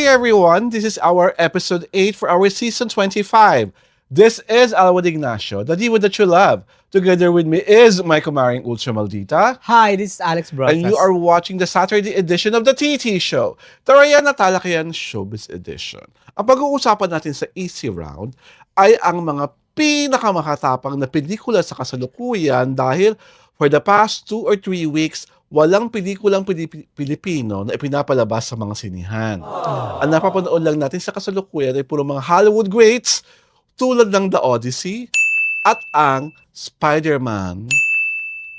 Hi everyone, this is our episode 8 for our season 25. This is Alwad Ignacio, the diva that you love. Together with me is my kumaring Ultra Maldita. Hi, this is Alex And you Brosas. are watching the Saturday edition of the TT Show, Tarayan at Talakayan Showbiz Edition. Ang pag-uusapan natin sa Easy Round ay ang mga pinakamakatapang na pelikula sa kasalukuyan dahil for the past 2 or 3 weeks, walang pelikulang Pilipino na ipinapalabas sa mga sinihan. Ang napapanood lang natin sa kasalukuyan ay puro mga Hollywood greats tulad ng The Odyssey at ang Spider-Man.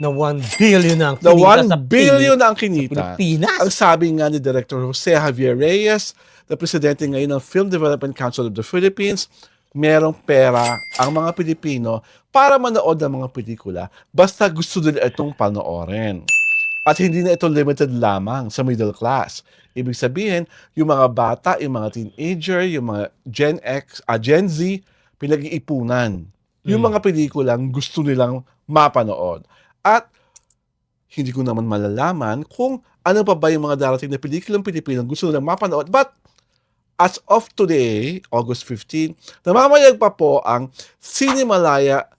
Na 1 billion ang The kinita 1 billion na ang kinita. Pilipinas. Ang sabi nga ni Director Jose Javier Reyes, na presidente ngayon ng Film Development Council of the Philippines, merong pera ang mga Pilipino para manood ng mga pelikula basta gusto nila itong panoorin. At hindi na ito limited lamang sa middle class. Ibig sabihin, yung mga bata, yung mga teenager, yung mga Gen Z, pinag-iipunan. Yung mga pelikulang gusto nilang mapanood. At hindi ko naman malalaman kung ano pa ba yung mga darating na pelikulang Pilipino gusto nilang mapanood. But as of today, August 15, namamayag pa po ang Cinemalaya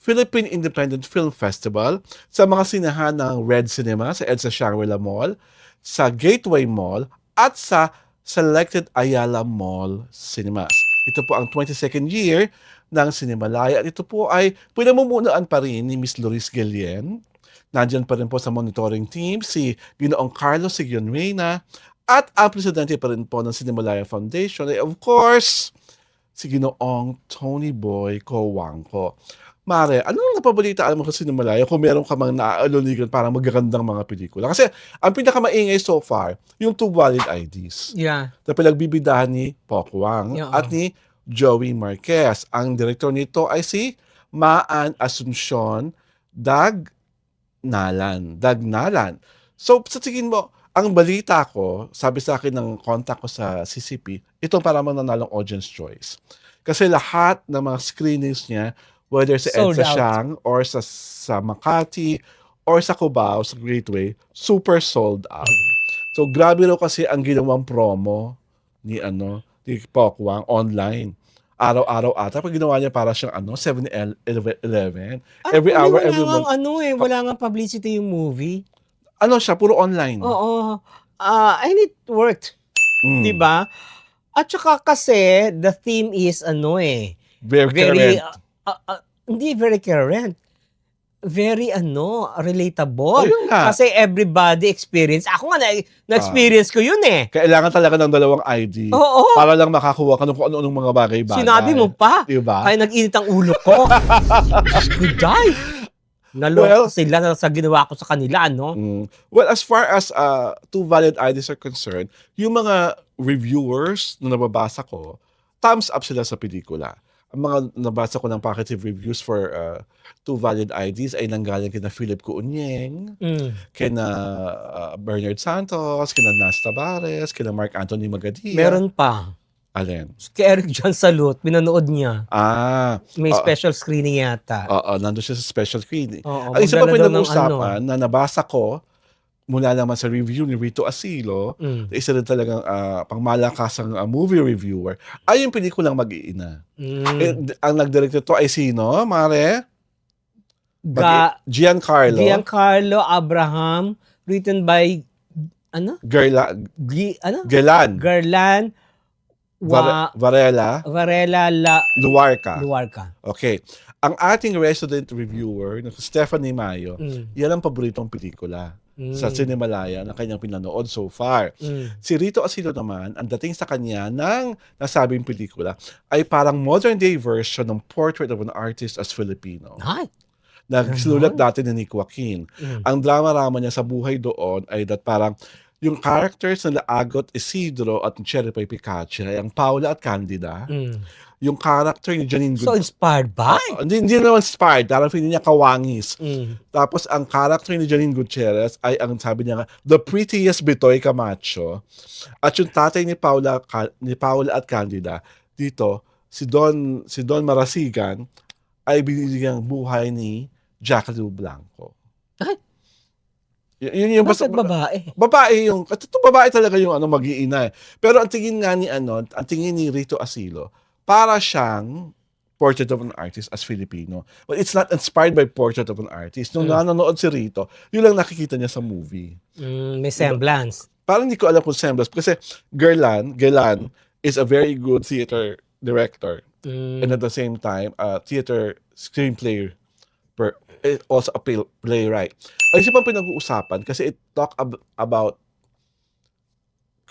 Philippine Independent Film Festival sa mga sinahan ng Red Cinema sa EDSA Shangri-La Mall, sa Gateway Mall, at sa Selected Ayala Mall Cinemas. Ito po ang 22nd year ng Cinemalaya at ito po ay pinamumunuan pa rin ni Miss Loris Guillen. Nandiyan pa rin po sa monitoring team si Ginoong Carlos Sigion Reyna at ang presidente pa rin po ng Cinemalaya Foundation ay of course si Ginoong Tony Boy Cojuangco. Mare, anong napabalitaan mo sa Cinemalaya kung meron ka mang naaalunigan para magagandang mga pelikula? Kasi ang pinakamaingay so far, yung Two Valid IDs Yeah. na pinagbibidahan ni Poc Wang Yeah. at ni Joey Marquez. Ang direktor nito ay si Maan Asuncion Dagnalan. So, sa tingin mo, ang balita ko, sabi sa akin ng contact ko sa CCP, itong para mananalong audience choice. Kasi lahat ng mga screenings niya, whether sa Sold EDSA out. Siang or sa Makati or sa Cubao, sa Gateway, super sold out. So, grabe raw kasi ang ginawang promo ni Poc Wang online. Araw-araw ata. Pag ginawa niya para siyang 7-Eleven. Every hour, every month. Wala nga publicity yung movie. Ano siya? Puro online. Oo. And it worked. Mm. Diba? At saka kasi, the theme is Very current. hindi very current. Very relatable. Ayun nga. Kasi everybody experience. Ako nga, na-experience ko yun eh. Kailangan talaga ng dalawang ID Oo. para lang makakuha ka ng kung ano-anong mga bagay-bagay. Sinabi mo pa. Diba? Kaya nag-init ang ulo ko. Good day. Naloko sila sa ginawa ko sa kanila, no? Well, as far as Two Valid IDs are concerned, yung mga reviewers na nababasa ko, thumbs up sila sa pelikula. Ang mga nabasa ko ng positive reviews for Two Valid IDs ay nanggaling kina Philip Cuunyeng, kina Bernard Santos, kina Nas Tabares, kina Mark Anthony Magadia. Meron pa. Alin? Kay Eric John Salud, pinanood niya. May special screening yata. Nandun siya sa special screening. Oo, Ang isa pa magdala daw ng pinag-usapan na nabasa ko, mula naman sa review ni Rito Asilo, na isa rin talagang pangmalakasang movie reviewer, ay yung pelikulang Mag-iina. Ang nag-direct ito ay sino, Mare? Giancarlo. Giancarlo Abraham, written by, Gelan. Varela Luarca. Okay. Ang ating resident reviewer, na Stephanie Mayo, yan ang paboritong pelikula sa Cinemalaya na kanyang pinanood so far. Si Rito Asilo naman, ang dating sa kanya ng nasabing pelikula ay parang modern day version ng Portrait of an Artist as Filipino. Nagsinulat dati ni Nick Joaquin. Ang drama-rama niya sa buhay doon ay parang yung characters na Agot Isidro at Cherry Pie Picache ay ang Paula at Candida. Yung character ni Janine So inspired by? Hindi naman inspired. Parang feeling niya kawangis. Tapos ang character ni Janine Gutierrez ay ang sabi niya the prettiest Bitoy Camacho. At yung tatay ni Paula at Candida, dito, si Don Marasigan ay binigyang buhay ni Jacqueline Blanco. Ay. Yun yung Bakit babae? babae yung, at ito babae talaga yung mag-iina eh. Pero ang tingin nga ni ang tingin ni Rito Asilo, para siyang Portrait of an Artist as Filipino. But it's not inspired by Portrait of an Artist. Nung nanonood si Rito, yun lang nakikita niya sa movie. May semblance. Parang hindi ko alam kung semblance. Kasi Galan is a very good theater director. And at the same time, theater screenplay also a playwright. Ay, isa pang pinag-uusapan kasi it talk about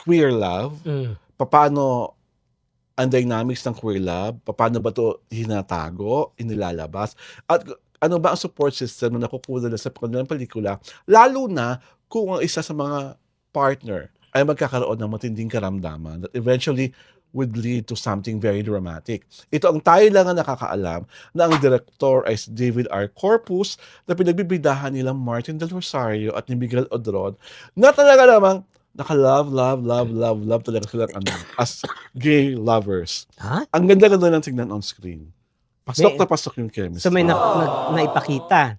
queer love. Paano ang dynamics ng queer love, paano ba ito hinatago, inilalabas, at ano ba ang support system na nakukuha nila sa kanilang pelikula, lalo na kung ang isa sa mga partner ay magkakaroon ng matinding karamdaman that eventually would lead to something very dramatic. Ito ang tayo lang ang nakakaalam na ang director ay si David R. Corpus na pinagbibidahan nilang Martin Del Rosario at ni Miguel Odron na talaga namang naka-love talaga sila as gay lovers. Ha? Ang ganda-ganda ng tingnan on screen. Pasok na pasok yung chemistry. So may naipakita.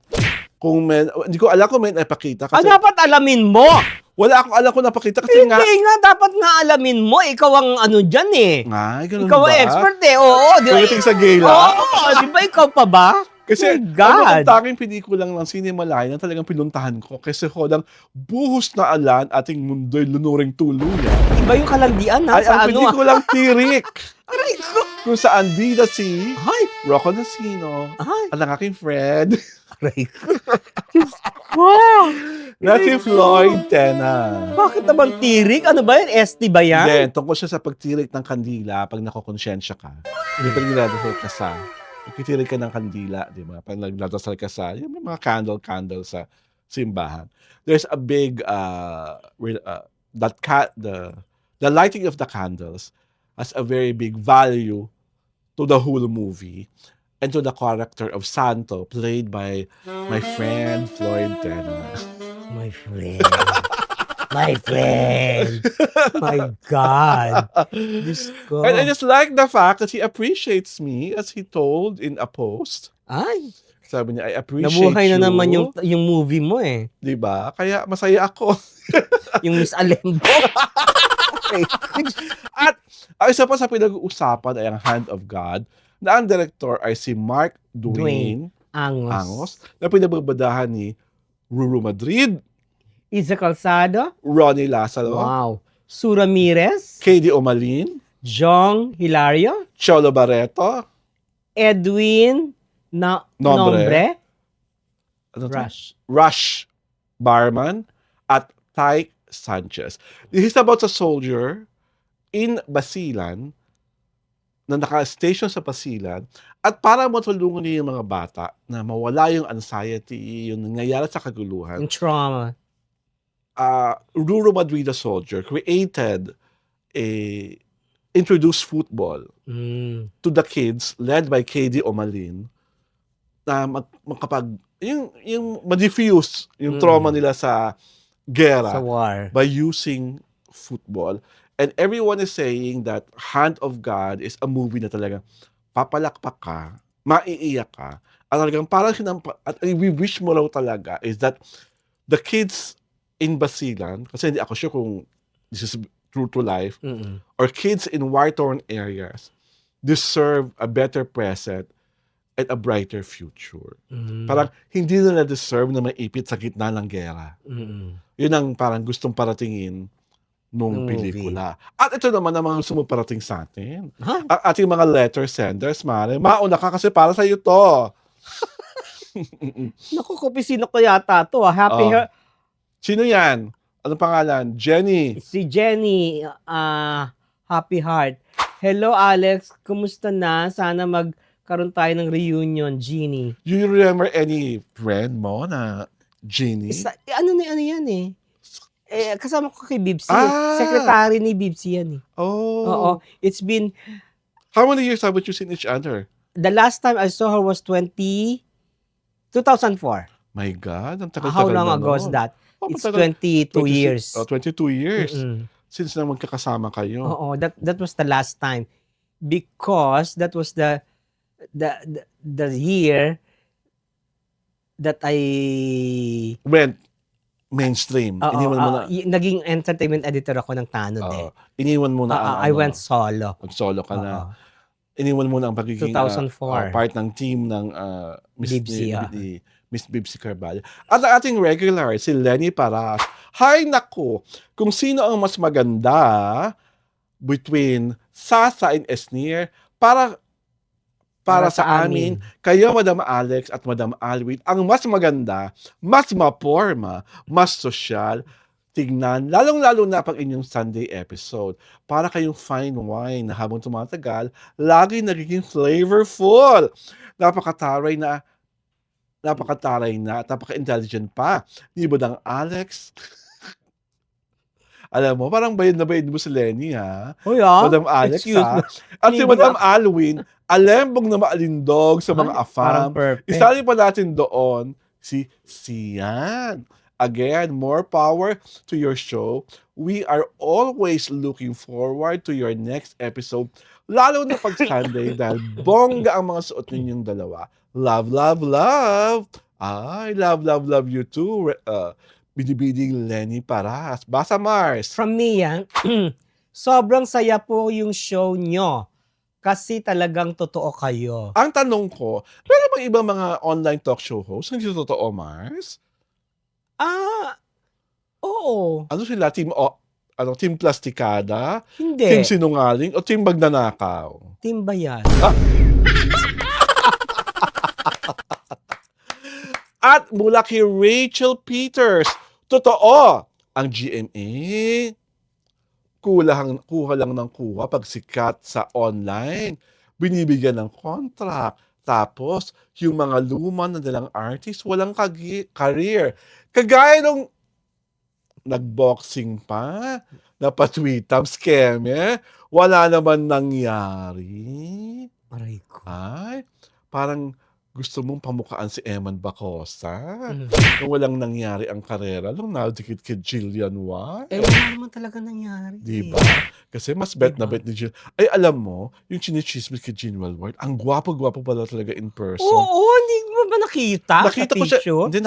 Hindi ko alam kung may naipakita. Kasi dapat alamin mo! wala akong alam kung napakita kasi Hindi nga, dapat nga alamin mo. Ikaw ang ano dyan eh. Ganun Ikaw ba? ang expert eh. Oo, di ba? Pagdating sa gay love? Oo, di ba ikaw pa ba? Kasi My God. ang tanging pelikulang ng Cinemalaya na talagang pinuntahan ko kasi hodang buhos na alan ating mundo'y lunuring tuluyan. Iba yung kalandian ha? Ay, Sa ang ano? pelikulang Tirik. Aray ko. Kung saan bida si Ay, Rocco Nacino, ay. ang aking friend, Aray ko. Wow. na si Floyd Tena. Bakit naman tirik? Ano ba yan? ST ba yan? Then, tungkol siya sa pagtirik ng kandila pag nakokonsensya ka. Hindi pa nagdadasal ka sa, nagtitirik ka ng kandila, di ba? Pag nagdadasal ka sa, yung mga candle sa simbahan. There's a big, the lighting of the candles has a very big value to the whole movie and to the character of Santo, played by my friend Floyd Tena. My friend. My friend. My God. Diyos ko. And I just like the fact that he appreciates me, as he told in a post. Ay, Sabi niya, I appreciate nabuhay you. na naman yung movie mo eh. Diba? Kaya masaya ako. Yung Miss Alembo. At ang isa pa sa pinag-uusapan ay ang Hand of God, na ang director ay si Mark Dwayne Angos, na pinagbabadahan ni Ruru Madrid, Isa Calzado. Ronnie Lazaro, Wow. Sue Ramirez. Katie Omalin, Jong Hilario. Cholo Barreto, Edwin Nombre. ano to? Rush. Barman, at Ty Sanchez. This is about a soldier in Basilan na naka-station sa Basilan at para matulungan niya yung mga bata na mawala yung anxiety, yung nangyayari sa kaguluhan. Yung trauma. Ruru Madrid, a soldier, introduced football to the kids led by KD Omalin na yung ma-diffuse yung trauma nila sa gera Sa war. by using football. And everyone is saying that Hand of God is a movie na talagang papalakpak ka, maiiyak ka, at talagang parang at we wish mo raw talaga is that the kids in Basilan, kasi hindi ako sure kung this is true to life, or kids in war-torn areas deserve a better present and a brighter future. Parang hindi nila deserve na maipit sa gitna ng gera. Yun ang parang gustong paratingin nung pelikula. At ito naman ang mga gusto mo parating sa atin. Huh? Ang ating mga letter senders, Mare, mauna ka kasi para sa'yo to. Naku, sino ko yata to? Happy Sino yan? Anong pangalan? Jenny. Si Jenny, Happy Heart. Hello Alex, kumusta na? Sana magkaroon tayo ng reunion, Jeannie. Do you remember any friend mo na Jenny? Ano yan eh? Kasama ko kay Bibsy. Secretary ni Bibsy yan eh. Oh. Oo. It's been... How many years haven't you seen each other? The last time I saw her was 2004. My God, ang tagal-tagal How long na ago nun. is that? Oh, It's matagal. 22 years. 22 years. Since na magkakasama kayo. Oo, that was the last time. Because that was the year that I Went mainstream. Oo, Iniwan mo na, naging entertainment editor ako ng Tanod oo, eh. iniwan mo na ang I went solo. mag-solo ka na. Oo. Iniwan mo na ang pagiging 2004. part ng team ng Bibsy, ni Miss Bibsy Carvalho. At ang ating regular, si Lenny Paras. Hay nako, kung sino ang mas maganda between Sasa and Esnir para sa amin, kayo, Madam Alex at Madam Alwin, ang mas maganda, mas maporma, mas sosyal, tignan, lalong-lalo na pag inyong Sunday episode. Para kayong fine wine na habang tumatagal, lagi nagiging flavorful. Napakataray na at napaka-intelligent pa. Ni Badang Alex. Alam mo, parang bayad na bayad mo si Lenny, ha? Uy, Madam Alex, excuse ha? me. At si Hindi Madam Alwin, alembong na maalindog sa mga Parang afam. perfect. Isali pa natin doon si Sian. Again, more power to your show. We are always looking forward to your next episode. Lalo na pag Sunday dahil bongga ang mga suot ninyong dalawa. Love, love, love. I love you too. Binibiding Lenny Paras. Basa Mars. From me, sobrang saya po yung show nyo. Kasi talagang totoo kayo. Ang tanong ko, meron bang ibang mga online talk show hosts na hindi totoo, Mars? Oo. Ano sila? Team Plastikada? Hindi. Team Sinungaling? O Team Magnanakaw? Team ba yan? At mula kay Rachel Peters, totoo, ang GMA, kuha lang ng kuha pag sikat sa online. Binibigyan ng contract. Tapos, yung mga luma na nilang artist, walang career. Kagaya nung nagboxing pa, napatweetam, scammer, wala naman nangyari. Aray ko. Ay, parang gusto mong pamukaan si Eman Bacosa. Mm. Nung walang nangyari ang karera, nung nadikit kay Jillian White. Wala naman talaga nangyari. Diba? Kasi mas bet na bet ni Jill. Ay, alam mo, yung chinichismis kay Jillian White, ang gwapo-gwapo pala talaga in person. Oo, hindi mo ba nakita Nakita sa ko siya, picture? hindi,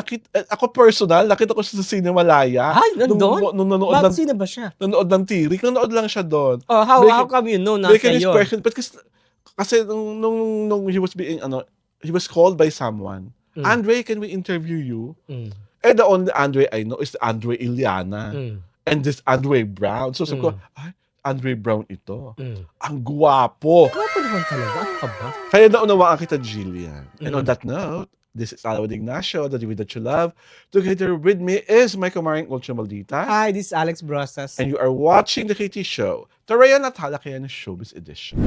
ako personal, nakita ko siya sa Cinemalaya. Ay, nandun? Nung nanood Sino ba siya? nanood ng Tirik, nanood lang siya doon. Oh, how Making- come you know na Making siya his yun? question, but kasi nung he was being, he was called by someone. Mm. Andre, can we interview you? Mm. And the only Andre I know is Andre Iliana. Mm. And this Andre Brown. So sabi ko, ay, Andre Brown ito. Mm. Ang guwapo. Gwapo naman talaga. Ano ka ba? Kaya naunawaan kita, Jillian. And Mm. on that note, this is Alwin Ignacio, the DVD that you love. Together with me is my kumaring Ultra Maldita. Hi, this is Alex Brosas. And you are watching The KT Show, Tarayan at Halakayan Showbiz Edition.